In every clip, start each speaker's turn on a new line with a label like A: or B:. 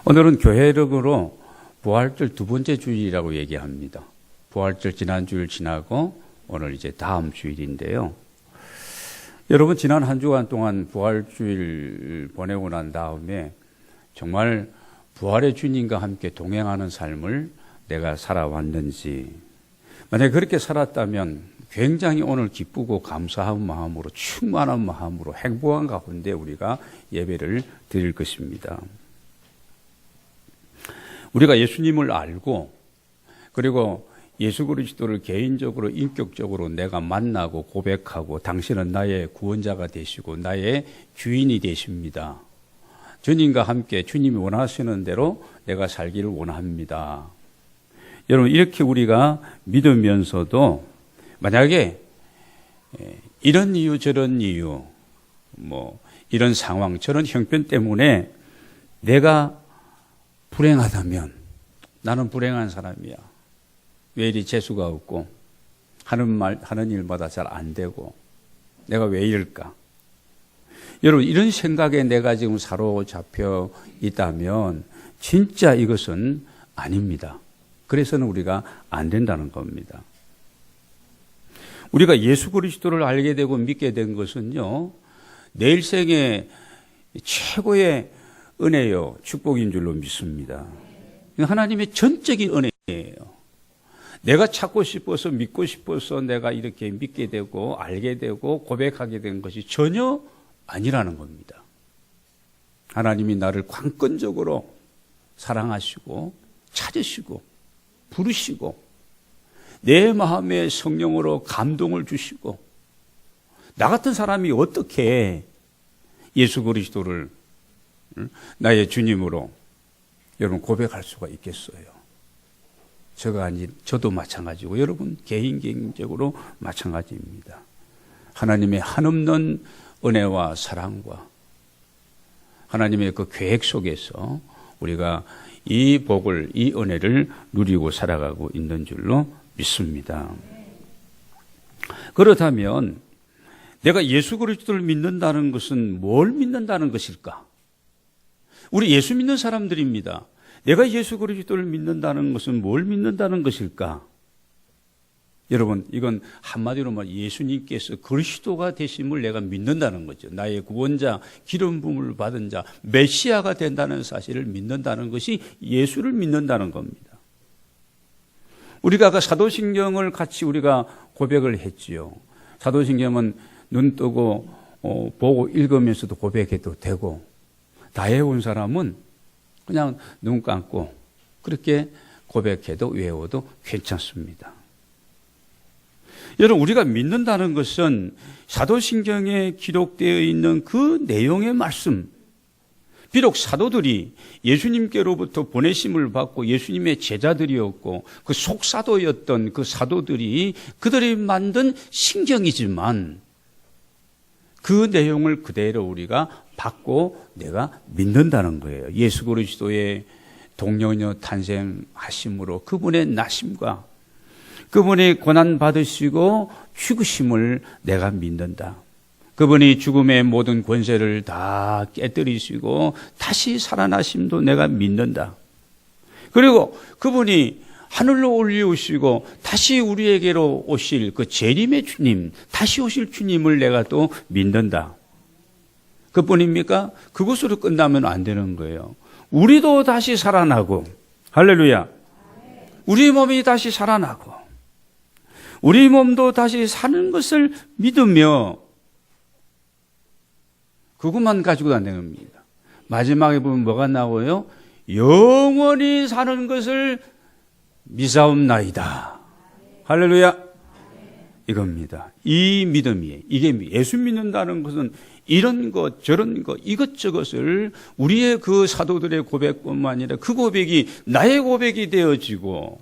A: 오늘은 교회력으로 부활절 두 번째 주일이라고 얘기합니다. 부활절 지난 주일 지나고 오늘 이제 다음 주일인데요. 여러분 지난 한 주간 동안 부활주일 보내고 난 다음에 정말 부활의 주님과 함께 동행하는 삶을 내가 살아왔는지, 만약에 그렇게 살았다면 굉장히 오늘 기쁘고 감사한 마음으로, 충만한 마음으로, 행복한 가운데 우리가 예배를 드릴 것입니다. 우리가 예수님을 알고, 그리고 예수 그리스도를 개인적으로 인격적으로 내가 만나고 고백하고 당신은 나의 구원자가 되시고 나의 주인이 되십니다. 주님과 함께 주님이 원하시는 대로 내가 살기를 원합니다. 여러분 이렇게 우리가 믿으면서도 만약에 이런 이유 저런 이유 이런 상황 저런 형편 때문에 내가 불행하다면, 나는 불행한 사람이야, 왜 이리 재수가 없고 하는 일마다 잘 안 되고 내가 왜 이럴까? 여러분 이런 생각에 내가 지금 사로잡혀 있다면 진짜 이것은 아닙니다. 그래서는 우리가 안 된다는 겁니다. 우리가 예수 그리스도를 알게 되고 믿게 된 것은요, 내 일생의 최고의 은혜요 축복인 줄로 믿습니다. 하나님의 전적인 은혜예요. 내가 찾고 싶어서 믿고 싶어서 내가 이렇게 믿게 되고 알게 되고 고백하게 된 것이 전혀 아니라는 겁니다. 하나님이 나를 관건적으로 사랑하시고 찾으시고 부르시고 내 마음에 성령으로 감동을 주시고, 나 같은 사람이 어떻게 예수 그리스도를 나의 주님으로 여러분 고백할 수가 있겠어요? 저도 마찬가지고 여러분 개인적으로 마찬가지입니다. 하나님의 한없는 은혜와 사랑과 하나님의 그 계획 속에서 우리가 이 복을, 이 은혜를 누리고 살아가고 있는 줄로 믿습니다. 그렇다면 내가 예수 그리스도를 믿는다는 것은 뭘 믿는다는 것일까? 우리 예수 믿는 사람들입니다. 내가 예수 그리스도를 믿는다는 것은 뭘 믿는다는 것일까? 여러분 이건 한마디로 말 예수님께서 그리스도가 되심을 내가 믿는다는 거죠. 나의 구원자, 기름 부음을 받은 자, 메시아가 된다는 사실을 믿는다는 것이 예수를 믿는다는 겁니다. 우리가 아까 사도신경을 같이 우리가 고백을 했지요. 사도신경은 눈 뜨고 보고 읽으면서도 고백해도 되고, 나에 온 사람은 그냥 눈 감고 그렇게 고백해도 외워도 괜찮습니다. 여러분 우리가 믿는다는 것은 사도신경에 기록되어 있는 그 내용의 말씀, 비록 사도들이 예수님께로부터 보내심을 받고 예수님의 제자들이었고 그 속사도였던 그 사도들이 그들이 만든 신경이지만 그 내용을 그대로 우리가 받고 내가 믿는다는 거예요. 예수 그리스도의 동정녀 탄생하심으로 그분의 나심과 그분이 고난 받으시고 죽으심을 내가 믿는다. 그분이 죽음의 모든 권세를 다 깨뜨리시고 다시 살아나심도 내가 믿는다. 그리고 그분이 하늘로 올리우시고 다시 우리에게로 오실 그 재림의 주님, 다시 오실 주님을 내가 또 믿는다. 그뿐입니까? 그것으로 끝나면 안 되는 거예요. 우리도 다시 살아나고, 할렐루야. 우리 몸이 다시 살아나고 우리 몸도 다시 사는 것을 믿으며, 그것만 가지고도 안 되는 겁니다. 마지막에 보면 뭐가 나와요? 영원히 사는 것을 미사옵나이다. 할렐루야. 이겁니다. 이 믿음이에요. 이게 예수 믿는다는 것은 이런 것 저런 것 이것저것을 우리의 그 사도들의 고백뿐만 아니라 그 고백이 나의 고백이 되어지고,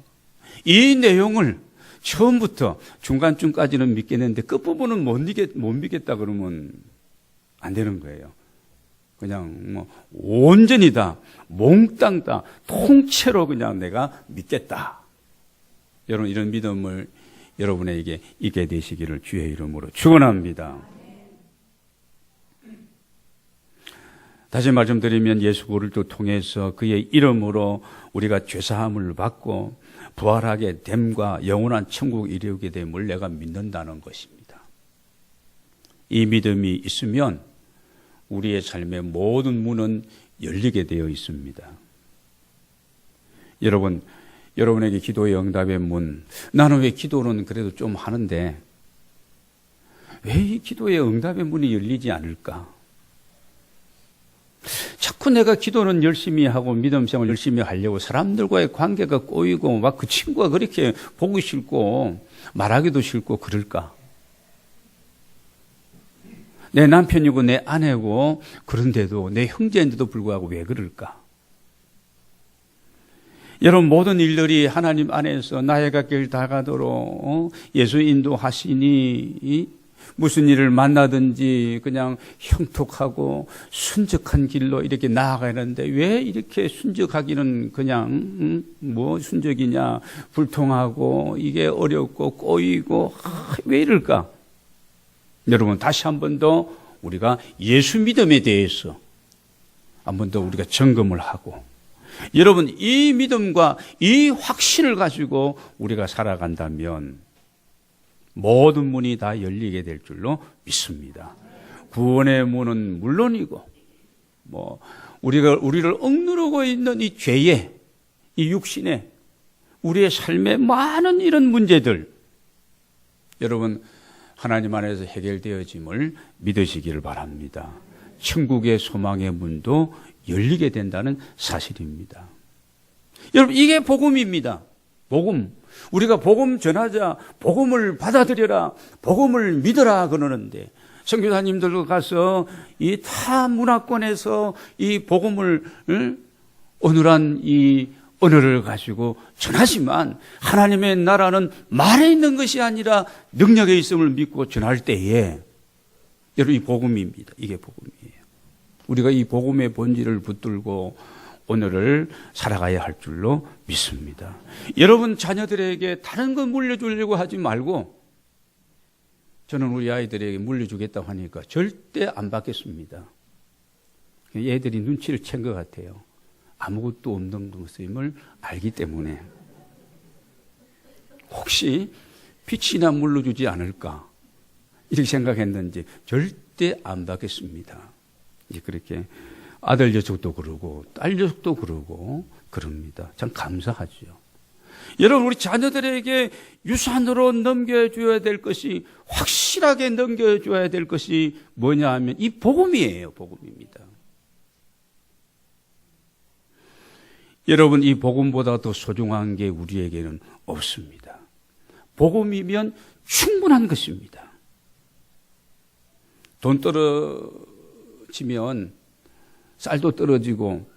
A: 이 내용을 처음부터 중간쯤까지는 믿겠는데 끝부분은 못 믿겠다 그러면 안 되는 거예요. 그냥 온전히 다 몽땅 다 통째로 그냥 내가 믿겠다. 여러분 이런 믿음을 여러분에게 있게 되시기를 주의 이름으로 축원합니다. 다시 말씀드리면 예수 그리스도를 통해서 그의 이름으로 우리가 죄사함을 받고 부활하게 됨과 영원한 천국 이르게 됨을 내가 믿는다는 것입니다. 이 믿음이 있으면 우리의 삶의 모든 문은 열리게 되어 있습니다. 여러분, 여러분에게 기도의 응답의 문, 나는 왜 기도는 그래도 좀 하는데 왜 이 기도의 응답의 문이 열리지 않을까? 자꾸 내가 기도는 열심히 하고 믿음 생활 열심히 하려고 사람들과의 관계가 꼬이고 막 그 친구가 그렇게 보기 싫고 말하기도 싫고 그럴까? 내 남편이고 내 아내고 그런데도 내 형제인데도 불구하고 왜 그럴까? 여러분, 모든 일들이 하나님 안에서 나의 갈 다가도록 예수 인도하시니 무슨 일을 만나든지 그냥 형통하고 순적한 길로 이렇게 나아가는데 왜 이렇게 순적하기는 그냥 뭐 순적이냐, 불통하고 이게 어렵고 꼬이고 왜 이럴까? 여러분, 다시 한 번 더 우리가 예수 믿음에 대해서 한 번 더 우리가 점검을 하고, 여러분, 이 믿음과 이 확신을 가지고 우리가 살아간다면 모든 문이 다 열리게 될 줄로 믿습니다. 구원의 문은 물론이고, 우리를 억누르고 있는 이 죄의, 이 육신의, 우리의 삶의 많은 이런 문제들, 여러분, 하나님 안에서 해결되어짐을 믿으시기를 바랍니다. 천국의 소망의 문도 열리게 된다는 사실입니다. 여러분, 이게 복음입니다. 복음. 우리가 복음 전하자, 복음을 받아들여라, 복음을 믿어라 그러는데, 선교사님들 가서 이 타 문화권에서 이 복음을 어눌한 이 언어를 가지고 전하지만 하나님의 나라는 말에 있는 것이 아니라 능력에 있음을 믿고 전할 때에, 여러분, 이 복음입니다. 이게 복음이에요. 우리가 이 복음의 본질을 붙들고 오늘을 살아가야 할 줄로 믿습니다. 여러분, 자녀들에게 다른 거 물려주려고 하지 말고, 저는 우리 아이들에게 물려주겠다고 하니까 절대 안 받겠습니다. 얘들이 눈치를 챈 것 같아요. 아무것도 없는 것임을 알기 때문에 혹시 빛이나 물려주지 않을까 이렇게 생각했는지 절대 안 받겠습니다. 이제 그렇게 아들 녀석도 그러고 딸 녀석도 그러고 그럽니다. 참 감사하죠. 여러분, 우리 자녀들에게 유산으로 넘겨줘야 될 것이, 확실하게 넘겨줘야 될 것이 뭐냐 하면 이 복음이에요. 복음입니다. 여러분, 이 복음보다 더 소중한 게 우리에게는 없습니다. 복음이면 충분한 것입니다. 돈 떨어지면 쌀도 떨어지고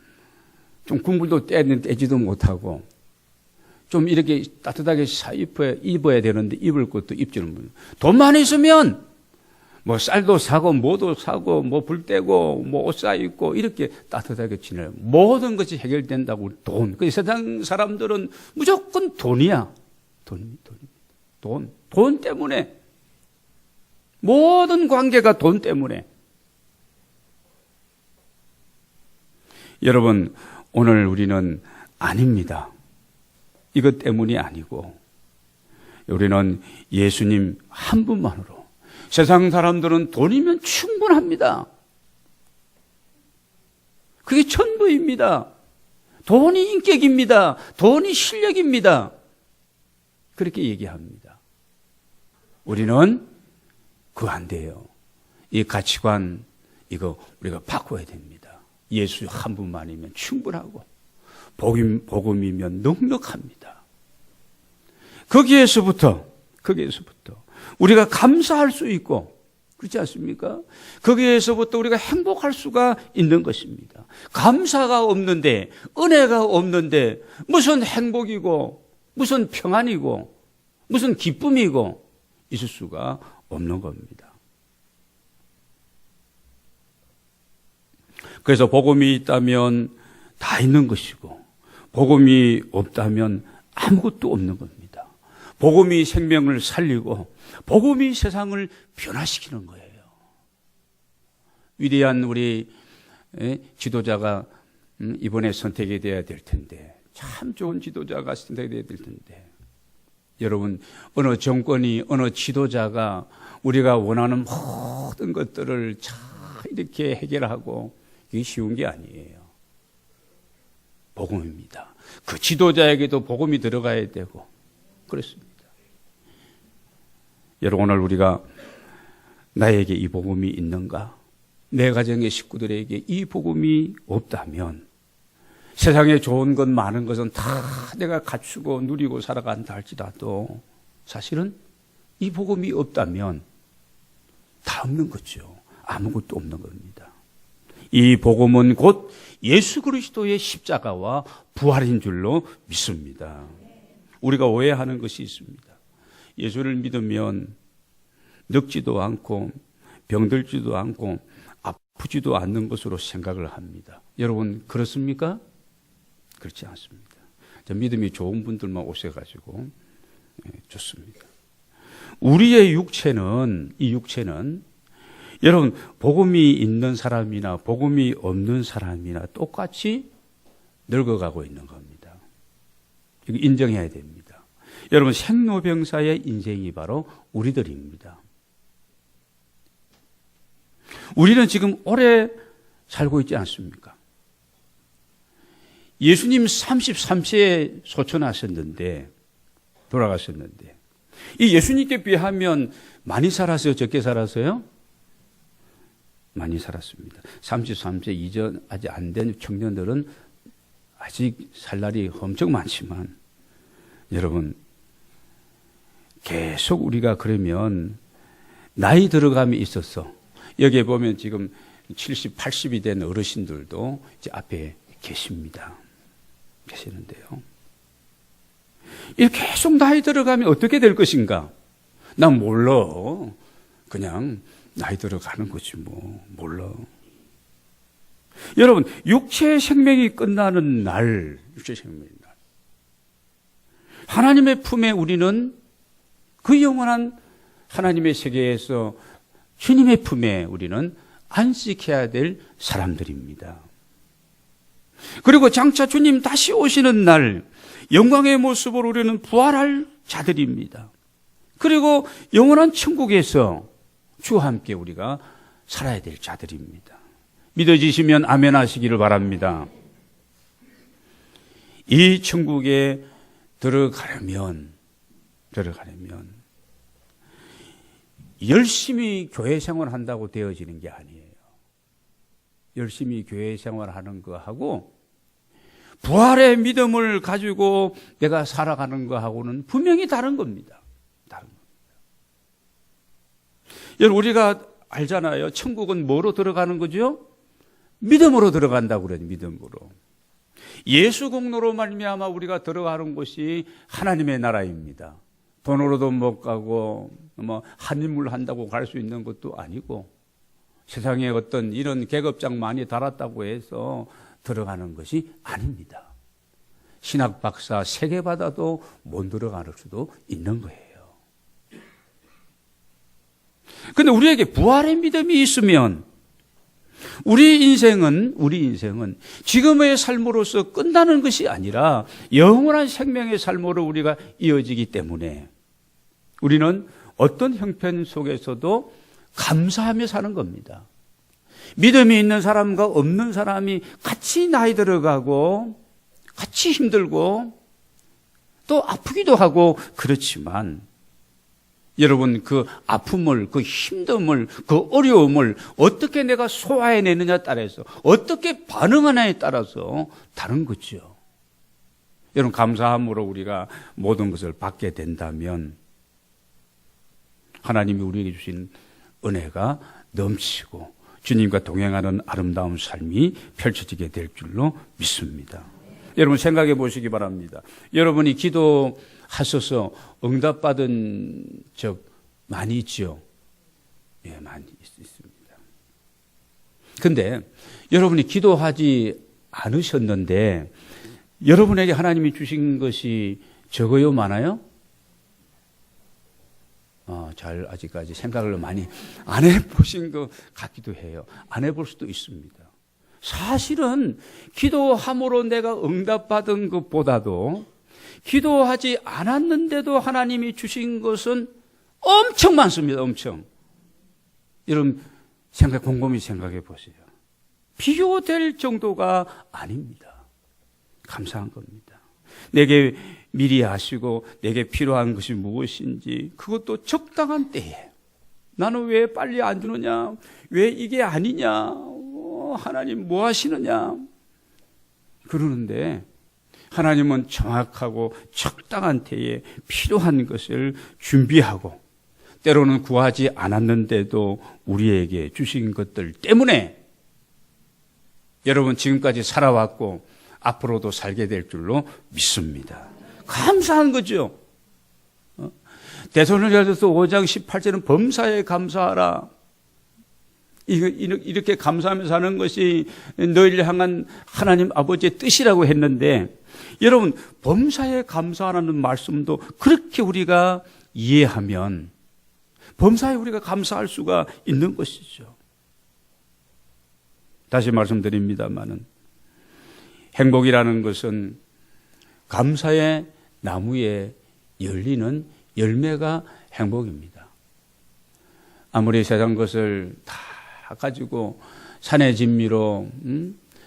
A: 좀 국물도 떼지도 못하고 좀 이렇게 따뜻하게 입어야 되는데 입을 것도 입지는 못해요. 돈만 있으면 뭐 쌀도 사고 뭐도 사고 뭐 불 떼고 뭐 옷 사 입고 이렇게 따뜻하게 지내요. 모든 것이 해결된다고 돈. 그 세상 사람들은 무조건 돈이야. 돈 때문에. 모든 관계가 돈 때문에. 여러분, 오늘 우리는 아닙니다. 이것 때문이 아니고 우리는 예수님 한 분만으로, 세상 사람들은 돈이면 충분합니다. 그게 전부입니다. 돈이 인격입니다. 돈이 실력입니다. 그렇게 얘기합니다. 우리는 그거 안 돼요. 이 가치관, 이거 우리가 바꿔야 됩니다. 예수 한 분만이면 충분하고 복음이면 넉넉합니다. 거기에서부터 우리가 감사할 수 있고, 그렇지 않습니까? 거기에서부터 우리가 행복할 수가 있는 것입니다. 감사가 없는데, 은혜가 없는데 무슨 행복이고 무슨 평안이고 무슨 기쁨이고 있을 수가 없는 겁니다. 그래서 복음이 있다면 다 있는 것이고, 복음이 없다면 아무것도 없는 겁니다. 복음이 생명을 살리고 복음이 세상을 변화시키는 거예요. 위대한 우리 지도자가 이번에 선택이 돼야 될 텐데, 참 좋은 지도자가 선택이 돼야 될 텐데, 여러분, 어느 정권이, 어느 지도자가 우리가 원하는 모든 것들을 잘 이렇게 해결하고, 이게 쉬운 게 아니에요. 복음입니다. 그 지도자에게도 복음이 들어가야 되고, 그렇습니다. 여러분, 오늘 우리가 나에게 이 복음이 있는가? 내 가정의 식구들에게 이 복음이 없다면, 세상에 좋은 것 많은 것은 다 내가 갖추고 누리고 살아간다 할지라도 사실은 이 복음이 없다면 다 없는 거죠. 아무것도 없는 겁니다. 이 복음은 곧 예수 그리스도의 십자가와 부활인 줄로 믿습니다. 우리가 오해하는 것이 있습니다. 예수를 믿으면 늙지도 않고 병들지도 않고 아프지도 않는 것으로 생각을 합니다. 여러분 그렇습니까? 그렇지 않습니다. 믿음이 좋은 분들만 오셔가지고 좋습니다. 우리의 육체는, 이 육체는 여러분 복음이 있는 사람이나 복음이 없는 사람이나 똑같이 늙어가고 있는 겁니다. 이거 인정해야 됩니다. 여러분 생로병사의 인생이 바로 우리들입니다. 우리는 지금 오래 살고 있지 않습니까? 예수님 33세에 소천하셨는데, 돌아가셨는데, 이 예수님께 비하면 많이 살았어요? 적게 살았어요? 많이 살았습니다. 33세 이전 아직 안 된 청년들은 아직 살 날이 엄청 많지만, 여러분, 계속 우리가 그러면 나이 들어감이 있어서, 여기에 보면 지금 70, 80이 된 어르신들도 이제 앞에 계십니다. 계시는데요. 이렇게 계속 나이 들어가면 어떻게 될 것인가? 난 몰라. 그냥 나이 들어가는 거지 뭐. 몰라. 여러분, 육체의 생명이 끝나는 날, 육체의 생명의 날. 하나님의 품에 우리는 그 영원한 하나님의 세계에서 주님의 품에 우리는 안식해야 될 사람들입니다. 그리고 장차 주님 다시 오시는 날 영광의 모습으로 우리는 부활할 자들입니다. 그리고 영원한 천국에서 주와 함께 우리가 살아야 될 자들입니다. 믿어지시면 아멘 하시기를 바랍니다. 이 천국에 들어가려면 열심히 교회 생활한다고 되어지는 게 아니에요. 열심히 교회 생활하는 거하고 부활의 믿음을 가지고 내가 살아가는 거하고는 분명히 다른 겁니다. 다른 겁니다. 여러분 우리가 알잖아요. 천국은 뭐로 들어가는 거죠? 믿음으로 들어간다고 그래요. 믿음으로. 예수 공로로 말미암아 우리가 들어가는 곳이 하나님의 나라입니다. 돈으로도 못 가고 뭐 한인물 한다고 갈 수 있는 것도 아니고 세상에 어떤 이런 계급장 많이 달았다고 해서 들어가는 것이 아닙니다. 신학 박사 3개 받아도 못 들어갈 수도 있는 거예요. 그런데 우리에게 부활의 믿음이 있으면 우리 인생은 지금의 삶으로서 끝나는 것이 아니라 영원한 생명의 삶으로 우리가 이어지기 때문에 우리는 어떤 형편 속에서도 감사하며 사는 겁니다. 믿음이 있는 사람과 없는 사람이 같이 나이 들어가고 같이 힘들고 또 아프기도 하고 그렇지만 여러분 그 아픔을, 그 힘듦을, 그 어려움을 어떻게 내가 소화해내느냐에 따라서 어떻게 반응하느냐에 따라서 다른 거죠. 여러분 감사함으로 우리가 모든 것을 받게 된다면 하나님이 우리에게 주신 은혜가 넘치고 주님과 동행하는 아름다운 삶이 펼쳐지게 될 줄로 믿습니다. 여러분 생각해 보시기 바랍니다. 여러분이 기도하셔서 응답받은 적 많이 있죠? 예, 많이 있습니다. 근데 여러분이 기도하지 않으셨는데 여러분에게 하나님이 주신 것이 적어요, 많아요? 잘 아직까지 생각을 많이 안 해보신 것 같기도 해요. 안 해볼 수도 있습니다. 사실은 기도함으로 내가 응답받은 것보다도 기도하지 않았는데도 하나님이 주신 것은 엄청 많습니다. 엄청. 여러분 곰곰이 생각해 보세요. 비교될 정도가 아닙니다. 감사한 겁니다. 내게 미리 아시고 내게 필요한 것이 무엇인지 그것도 적당한 때에 나는 왜 빨리 안 주느냐? 왜 이게 아니냐? 하나님 뭐 하시느냐? 그러는데 하나님은 정확하고 적당한 때에 필요한 것을 준비하고 때로는 구하지 않았는데도 우리에게 주신 것들 때문에 여러분 지금까지 살아왔고 앞으로도 살게 될 줄로 믿습니다. 감사한 거죠. 데살로니가서 5장 18절은 범사에 감사하라. 이렇게 감사하면서 하는 것이 너희를 향한 하나님 아버지의 뜻이라고 했는데 여러분 범사에 감사하라는 말씀도 그렇게 우리가 이해하면 범사에 우리가 감사할 수가 있는 것이죠. 다시 말씀드립니다마는 행복이라는 것은 감사의 나무에 열리는 열매가 행복입니다. 아무리 세상 것을 다 가지고 산의 진미로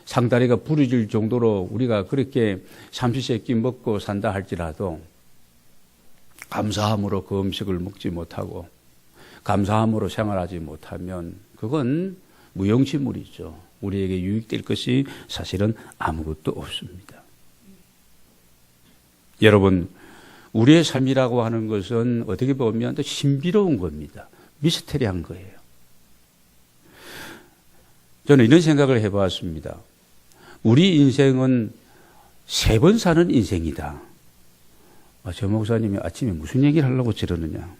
A: 상다리가 부러질 정도로 우리가 그렇게 삼시세끼 먹고 산다 할지라도 감사함으로 그 음식을 먹지 못하고 감사함으로 생활하지 못하면 그건 무용지물이죠. 우리에게 유익될 것이 사실은 아무것도 없습니다. 여러분 우리의 삶이라고 하는 것은 어떻게 보면 또 신비로운 겁니다. 미스테리한 거예요. 저는 이런 생각을 해보았습니다. 우리 인생은 3번 사는 인생이다. 저 목사님이 아침에 무슨 얘기를 하려고 저러느냐.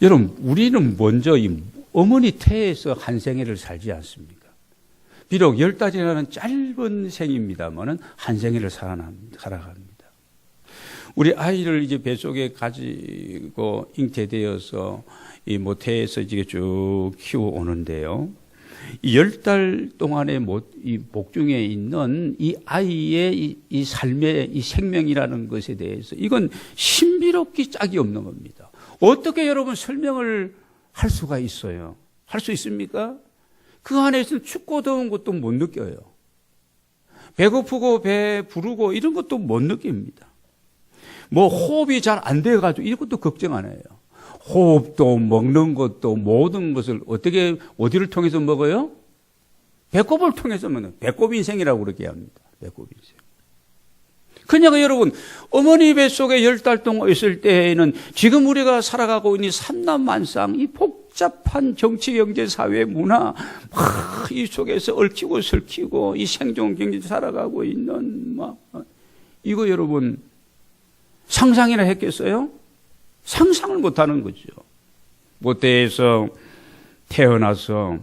A: 여러분 우리는 먼저 이 어머니 태에서 한 생애를 살지 않습니까? 비록 10달이라는 짧은 생입니다만 한 생애를 살아갑니다. 우리 아이를 이제 뱃속에 가지고 잉태되어서 이 모태에서 이제 쭉 키워오는데요. 이 10달 동안의 이 복중에 있는 이 아이의 이 삶의 이 생명이라는 것에 대해서 이건 신비롭기 짝이 없는 겁니다. 어떻게 여러분 설명을 할 수가 있어요? 할 수 있습니까? 그 안에서는 춥고 더운 것도 못 느껴요. 배고프고 배 부르고 이런 것도 못 느낍니다. 뭐 호흡이 잘 안 돼가지고 이런 것도 걱정 안 해요. 호흡도 먹는 것도 모든 것을 어디를 통해서 먹어요? 배꼽을 통해서 먹는 배꼽 인생이라고 그렇게 합니다. 배꼽 인생. 그러니까 여러분 어머니 뱃속에 10달 동안 있을 때에는 지금 우리가 살아가고 있는 삼남만상 이 복잡한 정치, 경제, 사회, 문화 이 속에서 얽히고 설키고 이 생존 경제 살아가고 있는 이거 여러분 상상이나 했겠어요? 상상을 못하는 거죠. 모태에서 태어나서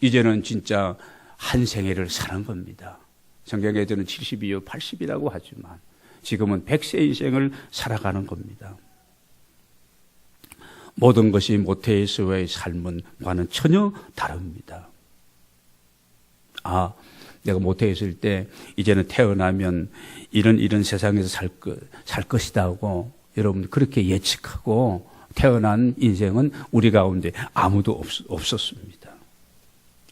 A: 이제는 진짜 한 생애를 사는 겁니다. 성경에서는 70이요 80이라고 하지만 지금은 100세 인생을 살아가는 겁니다. 모든 것이 모태에서의 삶과는 전혀 다릅니다. 내가 모태에 있을 때 이제는 태어나면 이런 세상에서 살 것이다 하고 여러분 그렇게 예측하고 태어난 인생은 우리 가운데 아무도 없었습니다.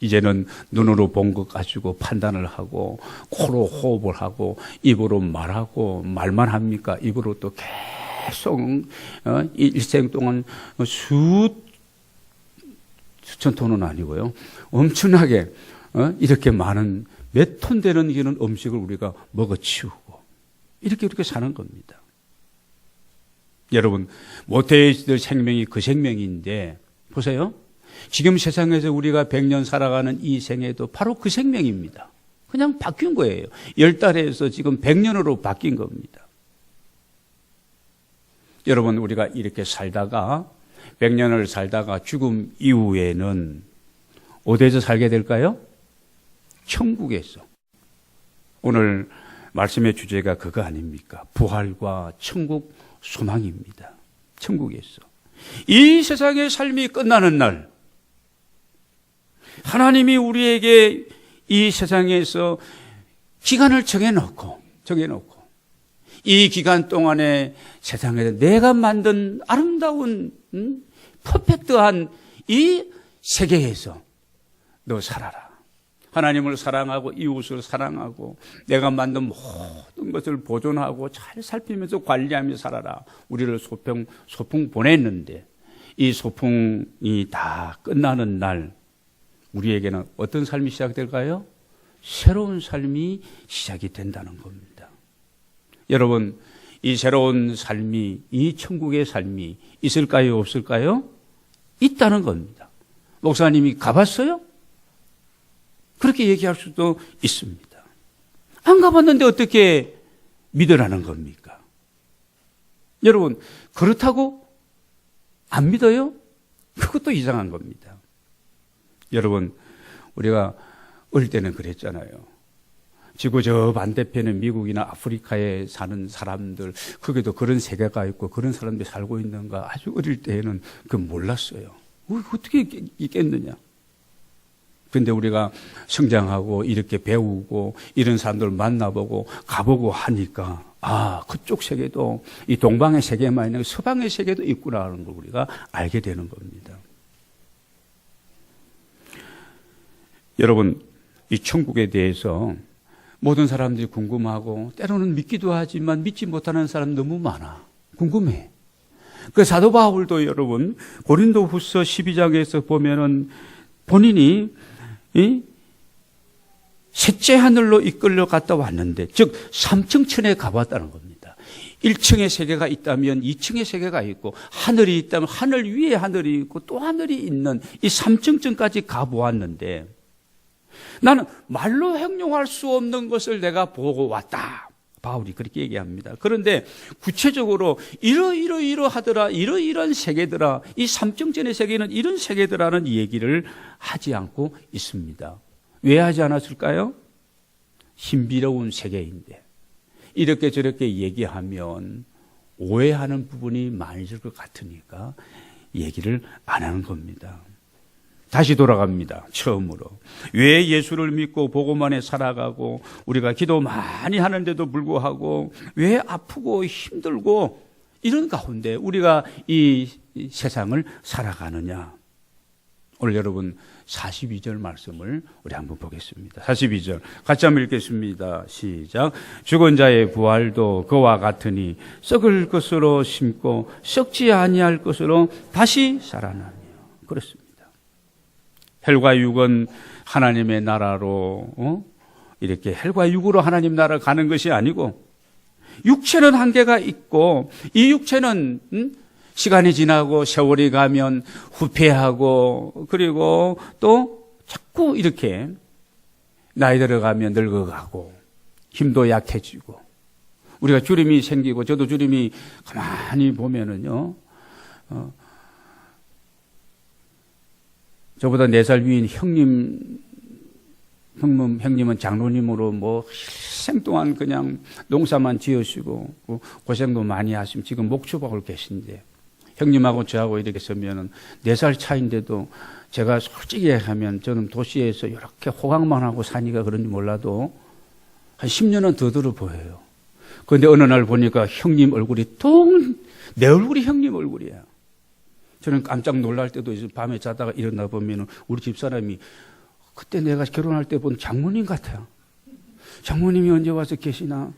A: 이제는 눈으로 본 것 가지고 판단을 하고 코로 호흡을 하고 입으로 말하고 말만 합니까? 입으로 또 계속 일생 동안 수천 톤은 아니고요. 엄청나게 이렇게 많은 몇 톤 되는 이런 음식을 우리가 먹어치우고 이렇게 사는 겁니다. 여러분 모태에 있을 생명이 그 생명인데 보세요. 지금 세상에서 우리가 100년 살아가는 이 생애도 바로 그 생명입니다. 그냥 바뀐 거예요. 10달에서 지금 100년으로 바뀐 겁니다. 여러분 우리가 이렇게 살다가 100년을 살다가 죽음 이후에는 어디에서 살게 될까요? 천국에서. 오늘 말씀의 주제가 그거 아닙니까? 부활과 천국 소망입니다. 천국에서. 이 세상의 삶이 끝나는 날 하나님이 우리에게 이 세상에서 기간을 정해놓고 이 기간 동안에 세상에서 내가 만든 아름다운 퍼펙트한 이 세계에서 너 살아라. 하나님을 사랑하고 이웃을 사랑하고 내가 만든 모든 것을 보존하고 잘 살피면서 관리하며 살아라. 우리를 소풍 보냈는데 이 소풍이 다 끝나는 날 우리에게는 어떤 삶이 시작될까요? 새로운 삶이 시작이 된다는 겁니다. 여러분, 이 새로운 삶이, 이 천국의 삶이 있을까요? 없을까요? 있다는 겁니다. 목사님이 가봤어요? 그렇게 얘기할 수도 있습니다. 안 가봤는데 어떻게 믿으라는 겁니까? 여러분, 그렇다고 안 믿어요? 그것도 이상한 겁니다. 여러분, 우리가 어릴 때는 그랬잖아요. 지구 저 반대편에 미국이나 아프리카에 사는 사람들, 거기도 그런 세계가 있고 그런 사람들이 살고 있는가 아주 어릴 때에는 그 몰랐어요. 어떻게 있겠느냐. 근데 우리가 성장하고 이렇게 배우고 이런 사람들 만나보고 가보고 하니까 그쪽 세계도 이 동방의 세계만 있는 서방의 세계도 있구나라는 걸 우리가 알게 되는 겁니다. 여러분, 이 천국에 대해서 모든 사람들이 궁금하고 때로는 믿기도 하지만 믿지 못하는 사람 너무 많아. 궁금해. 그 사도 바울도 여러분 고린도후서 12장에서 보면은 본인이 셋째 하늘로 이끌려 갔다 왔는데, 즉 3층천에 가봤다는 겁니다. 1층의 세계가 있다면 2층의 세계가 있고, 하늘이 있다면 하늘 위에 하늘이 있고 또 하늘이 있는 이 3층천까지 가보았는데, 나는 말로 형용할 수 없는 것을 내가 보고 왔다. 바울이 그렇게 얘기합니다. 그런데 구체적으로 이러하더라, 이러이러한 세계더라, 이 3층천의 세계는 이런 세계더라는 얘기를 하지 않고 있습니다. 왜 하지 않았을까요? 신비로운 세계인데 이렇게 저렇게 얘기하면 오해하는 부분이 많아질 것 같으니까 얘기를 안 하는 겁니다. 다시 돌아갑니다. 처음으로. 왜 예수를 믿고 복음만에 살아가고 우리가 기도 많이 하는데도 불구하고 왜 아프고 힘들고 이런 가운데 우리가 이 세상을 살아가느냐. 오늘 여러분 42절 말씀을 우리 한번 보겠습니다. 42절 같이 한번 읽겠습니다. 시작. 죽은 자의 부활도 그와 같으니 썩을 것으로 심고 썩지 아니할 것으로 다시 살아나며. 그렇습니다. 헬과 육은 하나님의 나라로 이렇게 헬과 육으로 하나님 나라 가는 것이 아니고 육체는 한계가 있고 이 육체는 시간이 지나고 세월이 가면 후퇴하고 그리고 또 자꾸 이렇게 나이 들어가면 늙어가고 힘도 약해지고 우리가 주림이 생기고 저도 주림이 가만히 보면은요 저보다 4살 위인 형님은 장로님으로 뭐 일생 동안 그냥 농사만 지으시고 고생도 많이 하시면 지금 목초박을 계신데 형님하고 저하고 이렇게 서면은 4살 차인데도 제가 솔직히 얘기하면 저는 도시에서 이렇게 호강만 하고 사니까 그런지 몰라도 한 10년은 더 들어 보여요. 그런데 어느 날 보니까 형님 얼굴이 내 얼굴이 형님 얼굴이야. 저는 깜짝 놀랄 때도 있어요. 밤에 자다가 일어나 보면 우리 집사람이 그때 내가 결혼할 때 본 장모님 같아요. 장모님이 언제 와서 계시나?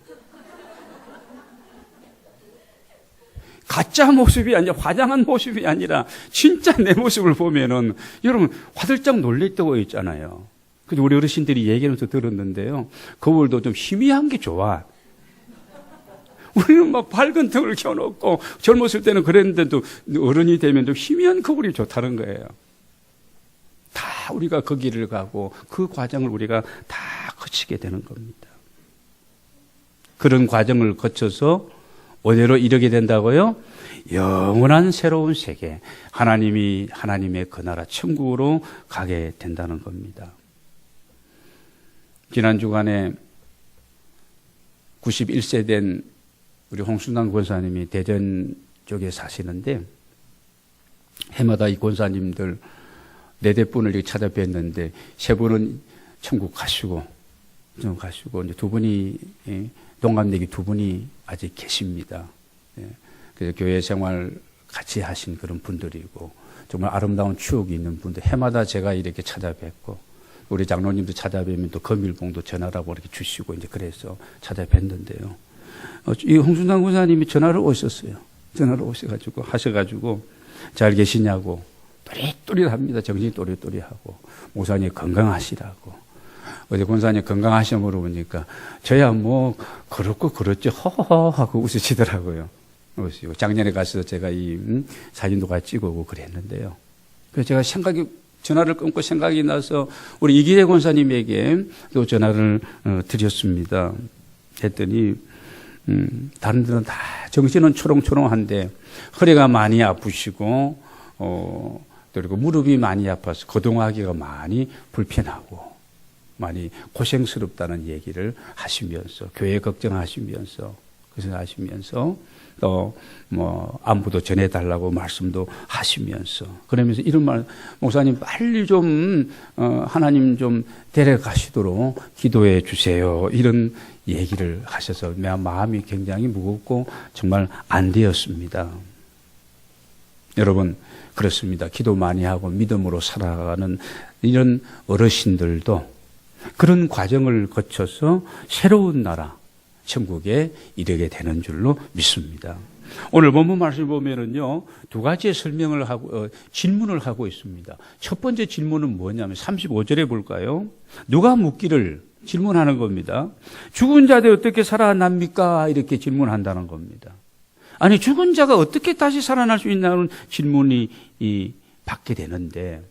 A: 가짜 모습이 아니라 화장한 모습이 아니라 진짜 내 모습을 보면은 여러분 화들짝 놀랄 때가 있잖아요. 근데 우리 어르신들이 얘기하면서 들었는데요. 거울도 좀 희미한 게 좋아. 우리는 막 밝은 등을 켜놓고 젊었을 때는 그랬는데도 어른이 되면 좀 희미한 거울이 좋다는 거예요. 다 우리가 그 길을 가고 그 과정을 우리가 다 거치게 되는 겁니다. 그런 과정을 거쳐서 어디로 이르게 된다고요? 영원한 새로운 세계, 하나님의 그 나라 천국으로 가게 된다는 겁니다. 지난 주간에 91세 된 우리 홍순남 권사님이 대전 쪽에 사시는데 해마다 이 권사님들 4분을 찾아뵀는데 3분은 천국 가시고 이제 두 분이, 동갑내기 두 분이 아직 계십니다. 그래서 교회 생활 같이 하신 그런 분들이고, 정말 아름다운 추억이 있는 분들, 해마다 제가 이렇게 찾아뵙고, 우리 장로님도 찾아뵈면 또 금일봉도 전화라고 이렇게 주시고, 이제 그래서 찾아뵀는데요. 이 홍순당 권사님이 전화를 오셨어요. 전화를 하셔가지고, 잘 계시냐고, 또릿또릿합니다. 정신이 또릿또릿하고, 목사님 건강하시라고. 어제 권사님 건강하시냐 물어보니까, 저야 뭐, 그렇고 그렇지, 허허허 하고 웃으시더라고요. 작년에 가서 제가 사진도 같이 찍어오고 그랬는데요. 그래서 제가 전화를 끊고 생각이 나서 우리 이기대 권사님에게 또 전화를 드렸습니다. 했더니, 다른 데는 다 정신은 초롱초롱한데 허리가 많이 아프시고, 그리고 무릎이 많이 아파서 거동하기가 많이 불편하고, 많이 고생스럽다는 얘기를 하시면서, 교회 걱정하시면서, 또, 안부도 전해달라고 말씀도 하시면서, 그러면서 이런 말, 목사님 빨리 좀, 하나님 좀 데려가시도록 기도해 주세요. 이런 얘기를 하셔서 마음이 굉장히 무겁고 정말 안 되었습니다. 여러분, 그렇습니다. 기도 많이 하고 믿음으로 살아가는 이런 어르신들도 그런 과정을 거쳐서 새로운 나라, 천국에 이르게 되는 줄로 믿습니다. 오늘 본문 말씀을 보면은요, 두 가지의 설명을 하고, 질문을 하고 있습니다. 첫 번째 질문은 뭐냐면 35절에 볼까요? 누가 묻기를 질문하는 겁니다. 죽은 자들 어떻게 살아납니까? 이렇게 질문한다는 겁니다. 아니, 죽은 자가 어떻게 다시 살아날 수 있냐는 질문이 받게 되는데,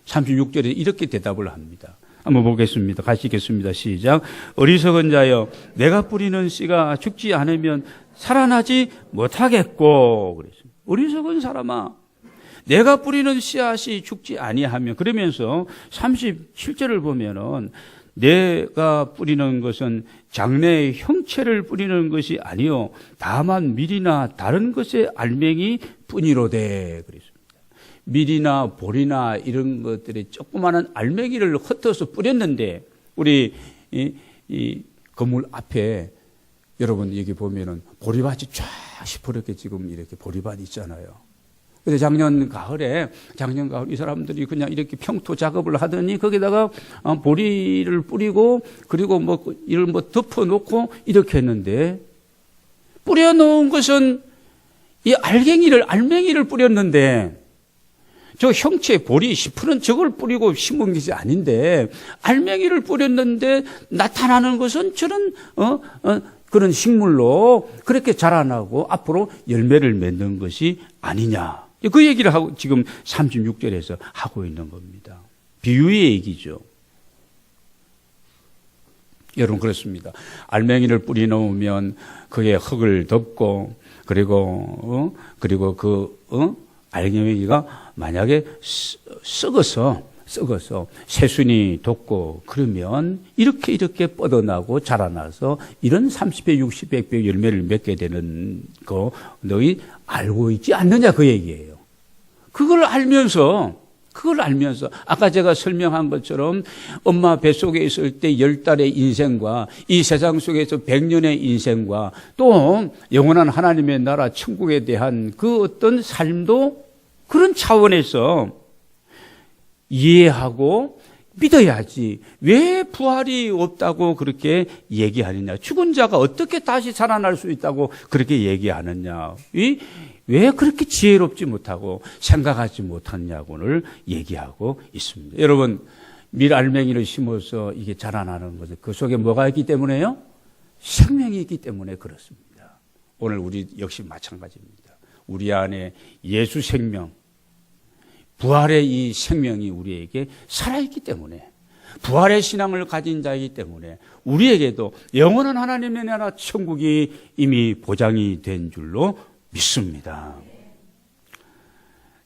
A: 36절에 이렇게 대답을 합니다. 한번 보겠습니다. 같이 읽겠습니다. 시작. 어리석은 자여, 내가 뿌리는 씨가 죽지 않으면 살아나지 못하겠고. 그랬습니다. 어리석은 사람아, 내가 뿌리는 씨앗이 죽지 아니하면, 그러면서 37절을 보면은 내가 뿌리는 것은 장래의 형체를 뿌리는 것이 아니요 다만 밀이나 다른 것의 알맹이 뿐이로되. 그랬습니다. 밀이나 보리나 이런 것들이 조그마한 알맹이를 흩어서 뿌렸는데, 우리 이 건물 앞에 여러분 여기 보면은 보리밭이 쫙 시퍼렇게 지금 이렇게 보리밭이 있잖아요. 근데 작년 가을 이 사람들이 그냥 이렇게 평토 작업을 하더니 거기다가 보리를 뿌리고, 그리고 이런 덮어 놓고 이렇게 했는데, 뿌려 놓은 것은 이 알맹이를 뿌렸는데, 저 형체 보리 10%는 저걸 뿌리고 심은 것이 아닌데, 알맹이를 뿌렸는데 나타나는 것은 저런 그런 식물로 그렇게 자라나고 앞으로 열매를 맺는 것이 아니냐. 그 얘기를 하고 지금 36절에서 하고 있는 겁니다. 비유의 얘기죠. 여러분, 그렇습니다. 알맹이를 뿌리 놓으면 그게 흙을 덮고, 그리고 알맹이가 만약에 썩어서 새순이 돋고 그러면 이렇게 뻗어나고 자라나서 이런 30배, 60배, 100배 열매를 맺게 되는 거 너희 알고 있지 않느냐, 그 얘기예요. 그걸 알면서 아까 제가 설명한 것처럼 엄마 뱃속에 있을 때 10달의 인생과 이 세상 속에서 100년의 인생과 또 영원한 하나님의 나라 천국에 대한 그 어떤 삶도 그런 차원에서 이해하고 믿어야지. 왜 부활이 없다고 그렇게 얘기하느냐? 죽은 자가 어떻게 다시 살아날 수 있다고 그렇게 얘기하느냐? 왜 그렇게 지혜롭지 못하고 생각하지 못하냐고를 얘기하고 있습니다. 여러분, 밀알맹이를 심어서 이게 자라나는 것은 그 속에 뭐가 있기 때문에요? 생명이 있기 때문에 그렇습니다. 오늘 우리 역시 마찬가지입니다. 우리 안에 예수 생명, 부활의 이 생명이 우리에게 살아있기 때문에, 부활의 신앙을 가진 자이기 때문에 우리에게도 영원한 하나님의 나라 천국이 이미 보장이 된 줄로 믿습니다.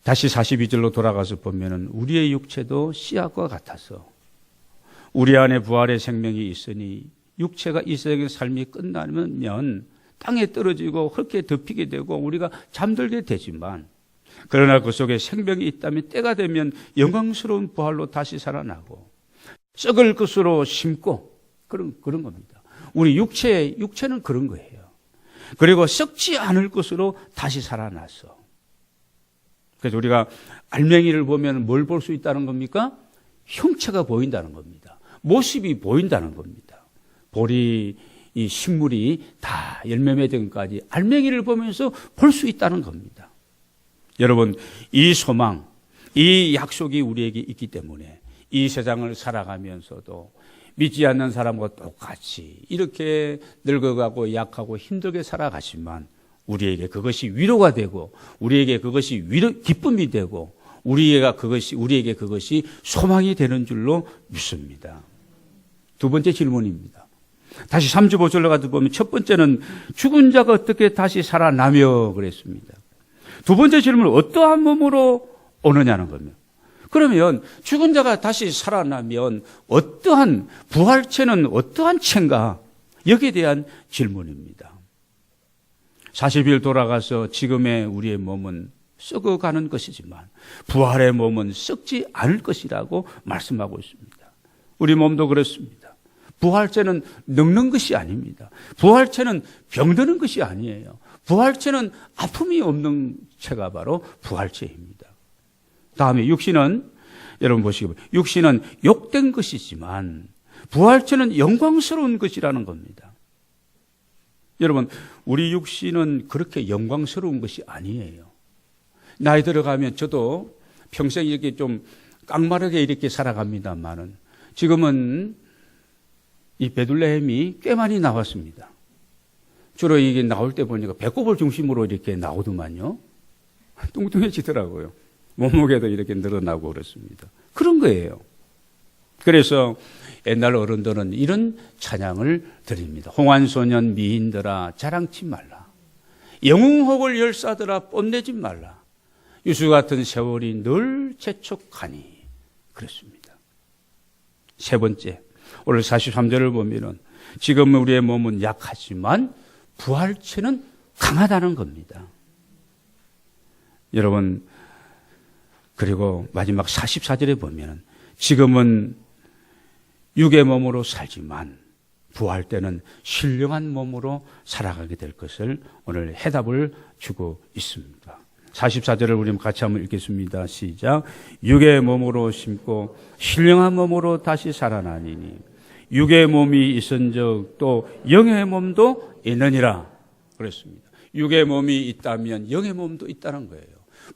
A: 다시 42절로 돌아가서 보면은 우리의 육체도 씨앗과 같아서 우리 안에 부활의 생명이 있으니 육체가 이 세상의 삶이 끝나면 땅에 떨어지고 흙에 덮이게 되고 우리가 잠들게 되지만, 그러나 그 속에 생명이 있다면 때가 되면 영광스러운 부활로 다시 살아나고 썩을 것으로 심고 그런 겁니다. 우리 육체는 그런 거예요. 그리고 썩지 않을 것으로 다시 살아났어. 그래서 우리가 알맹이를 보면 뭘 볼 수 있다는 겁니까? 형체가 보인다는 겁니다. 모습이 보인다는 겁니다. 보리, 이 식물이 다 열매 맺은 것까지 알맹이를 보면서 볼 수 있다는 겁니다. 여러분, 이 소망, 이 약속이 우리에게 있기 때문에 이 세상을 살아가면서도 믿지 않는 사람과 똑같이 이렇게 늙어가고 약하고 힘들게 살아가지만 우리에게 그것이 위로가 되고 우리에게 그것이 기쁨이 되고 우리에게 그것이 소망이 되는 줄로 믿습니다. 두 번째 질문입니다. 다시 3주 5절로 가서 보면 첫 번째는 죽은 자가 어떻게 다시 살아나며 그랬습니다. 두 번째 질문은 어떠한 몸으로 오느냐는 겁니다. 그러면 죽은 자가 다시 살아나면 어떠한 부활체는 어떠한 체인가? 여기에 대한 질문입니다. 40일 돌아가서 지금의 우리의 몸은 썩어가는 것이지만 부활의 몸은 썩지 않을 것이라고 말씀하고 있습니다. 우리 몸도 그렇습니다. 부활체는 늙는 것이 아닙니다. 부활체는 병드는 것이 아니에요. 부활체는 아픔이 없는 체가 바로 부활체입니다. 다음에 육신은 여러분 보시고 육신은 욕된 것이지만 부활체는 영광스러운 것이라는 겁니다. 여러분 우리 육신은 그렇게 영광스러운 것이 아니에요. 나이 들어가면 저도 평생 이렇게 좀 깡마르게 이렇게 살아갑니다만은 지금은 이 베들레헴이 꽤 많이 나왔습니다. 주로 이게 나올 때 보니까 배꼽을 중심으로 이렇게 나오더만요. 뚱뚱해지더라고요. 몸무게도 이렇게 늘어나고 그렇습니다. 그런 거예요. 그래서 옛날 어른들은 이런 찬양을 드립니다. 홍환소년 미인들아 자랑치 말라. 영웅혹을 열사들아 뽐내지 말라. 유수 같은 세월이 늘 재촉하니. 그렇습니다. 세 번째, 오늘 43절을 보면은 지금 우리의 몸은 약하지만 부활체는 강하다는 겁니다. 여러분, 그리고 마지막 44절에 보면은 지금은 육의 몸으로 살지만 부활 때는 신령한 몸으로 살아가게 될 것을 오늘 해답을 주고 있습니다. 44절을 우리 같이 한번 읽겠습니다. 시작. 육의 몸으로 심고 신령한 몸으로 다시 살아나니니 육의 몸이 있은즉 또 영의 몸도 있느니라. 그랬습니다. 육의 몸이 있다면 영의 몸도 있다는 거예요.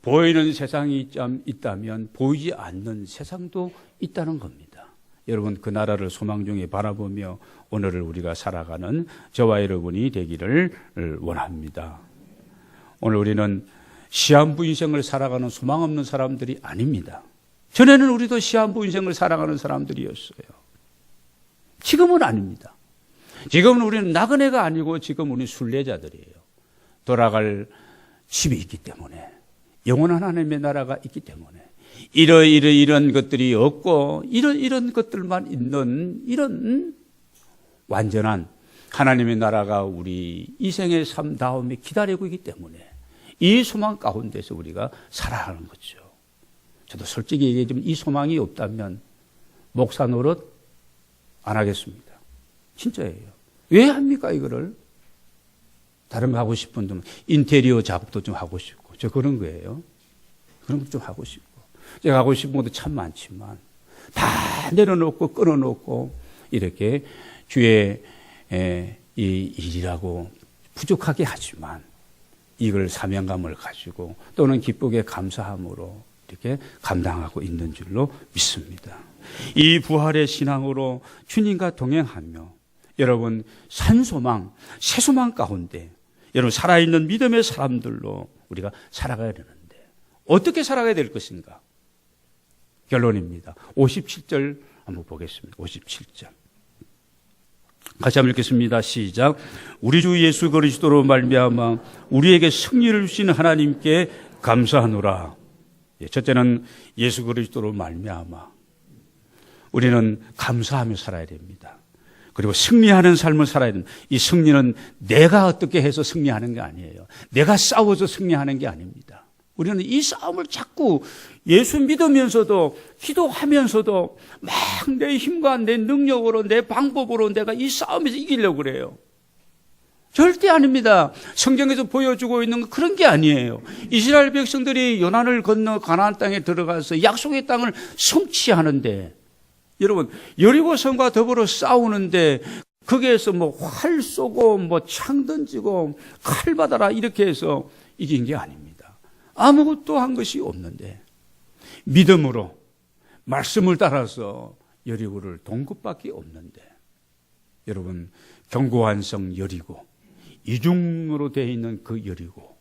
A: 보이는 세상이 있다면 보이지 않는 세상도 있다는 겁니다. 여러분 그 나라를 소망 중에 바라보며 오늘을 우리가 살아가는 저와 여러분이 되기를 원합니다. 오늘 우리는 시한부 인생을 살아가는 소망 없는 사람들이 아닙니다. 전에는 우리도 시한부 인생을 살아가는 사람들이었어요. 지금은 아닙니다. 지금은 우리는 나그네가 아니고 지금 우리는 순례자들이에요. 돌아갈 집이 있기 때문에 영원한 하나님의 나라가 있기 때문에 이런 것들이 없고 이런 것들만 있는 이런 완전한 하나님의 나라가 우리 이생의 삶 다음에 기다리고 있기 때문에 이 소망 가운데서 우리가 살아가는 거죠. 저도 솔직히 얘기하자면 이 소망이 없다면 목사 노릇 안 하겠습니다. 진짜예요. 왜 합니까 이거를? 다른 거 하고 싶은 분 인테리어 작업도 좀 하고 싶고 저 그런 거예요. 그런 거 좀 하고 싶고 제가 하고 싶은 것도 참 많지만 다 내려놓고 끊어놓고 이렇게 주의 이 일이라고 부족하게 하지만 이걸 사명감을 가지고 또는 기쁘게 감사함으로 이렇게 감당하고 있는 줄로 믿습니다. 이 부활의 신앙으로 주님과 동행하며 여러분 산소망, 새소망 가운데 여러분 살아있는 믿음의 사람들로 우리가 살아가야 되는데 어떻게 살아가야 될 것인가? 결론입니다. 57절 한번 보겠습니다. 57절. 같이 한번 읽겠습니다. 시작. 우리 주 예수 그리스도로 말미암아 우리에게 승리를 주신 하나님께 감사하노라. 첫째는 예수 그리스도로 말미암아 우리는 감사하며 살아야 됩니다. 그리고 승리하는 삶을 살아야 됩니다. 이 승리는 내가 어떻게 해서 승리하는 게 아니에요. 내가 싸워서 승리하는 게 아닙니다. 우리는 이 싸움을 자꾸 예수 믿으면서도 기도하면서도 막 내 힘과 내 능력으로 내 방법으로 내가 이 싸움에서 이기려고 그래요. 절대 아닙니다. 성경에서 보여주고 있는 건 그런 게 아니에요. 이스라엘 백성들이 요단을 건너 가나안 땅에 들어가서 약속의 땅을 성취하는데, 여러분 여리고 성과 더불어 싸우는데 거기에서 뭐 활 쏘고 뭐 창 던지고 칼 받아라 이렇게 해서 이긴 게 아닙니다. 아무것도 한 것이 없는데 믿음으로 말씀을 따라서 여리고를 동급밖에 없는데, 여러분 견고한 성 여리고, 이중으로 되어 있는 그 여리고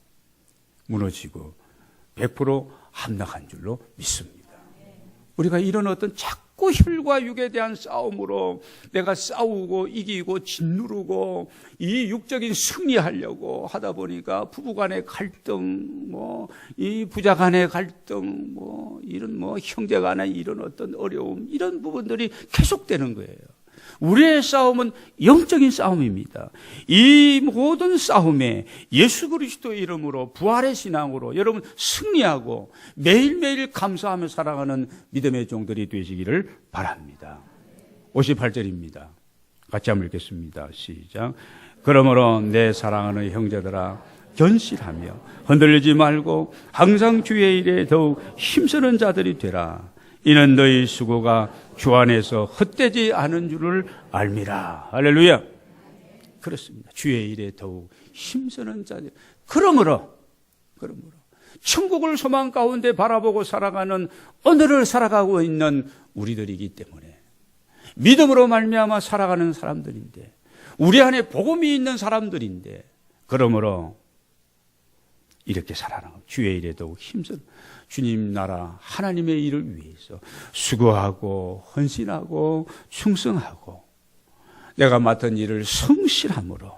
A: 무너지고 100% 함락한 줄로 믿습니다. 우리가 이런 어떤 자꾸 혈과 육에 대한 싸움으로 내가 싸우고 이기고 짓누르고 이 육적인 승리하려고 하다 보니까 부부 간의 갈등, 이 부자 간의 갈등, 이런 형제 간의 이런 어떤 어려움, 이런 부분들이 계속되는 거예요. 우리의 싸움은 영적인 싸움입니다. 이 모든 싸움에 예수 그리스도의 이름으로 부활의 신앙으로 여러분 승리하고 매일매일 감사하며 살아가는 믿음의 종들이 되시기를 바랍니다. 58절입니다. 같이 한번 읽겠습니다. 시작. 그러므로 내 사랑하는 형제들아 견실하며 흔들리지 말고 항상 주의 일에 더욱 힘쓰는 자들이 되라. 이는 너희 수고가 주 안에서 헛되지 않은 줄을 알미라. 할렐루야. 그렇습니다. 주의 일에 더욱 힘쓰는 자들. 그러므로 천국을 소망 가운데 바라보고 살아가는 오늘을 살아가고 있는 우리들이기 때문에, 믿음으로 말미암아 살아가는 사람들인데, 우리 안에 복음이 있는 사람들인데, 그러므로 이렇게 살아나고 주의 일에 더욱 힘쓰는, 주님 나라 하나님의 일을 위해서 수고하고 헌신하고 충성하고 내가 맡은 일을 성실함으로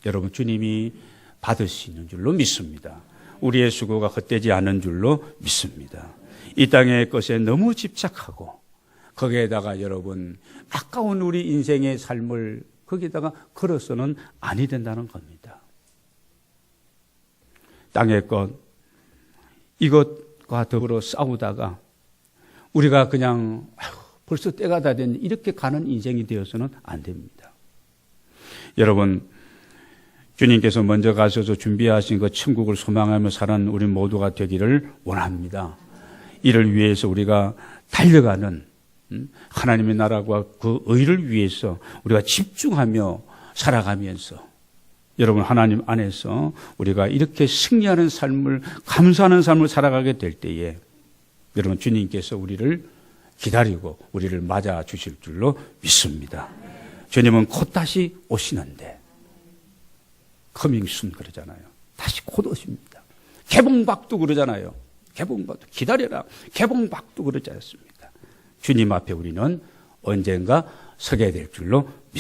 A: 여러분 주님이 받을 수 있는 줄로 믿습니다. 우리의 수고가 헛되지 않은 줄로 믿습니다. 이 땅의 것에 너무 집착하고 거기에다가 여러분 아까운 우리 인생의 삶을 거기에다가 걸어서는 아니 된다는 겁니다. 땅의 것, 이것과 더불어 싸우다가 우리가 그냥 벌써 때가 다 됐네 이렇게 가는 인생이 되어서는 안 됩니다. 여러분, 주님께서 먼저 가셔서 준비하신 그 천국을 소망하며 사는 우리 모두가 되기를 원합니다. 이를 위해서 우리가 달려가는 하나님의 나라와 그 의를 위해서 우리가 집중하며 살아가면서 여러분 하나님 안에서 우리가 이렇게 승리하는 삶을, 감사하는 삶을 살아가게 될 때에 여러분 주님께서 우리를 기다리고 우리를 맞아 주실 줄로 믿습니다. 주님은 곧 다시 오시는데, 커밍 순 그러잖아요. 다시 곧 오십니다. 개봉박도 그러잖아요. 개봉박도 기다려라. 개봉박도 그러지 않습니까? 주님 앞에 우리는 언젠가 서게 될 줄로 믿습니다.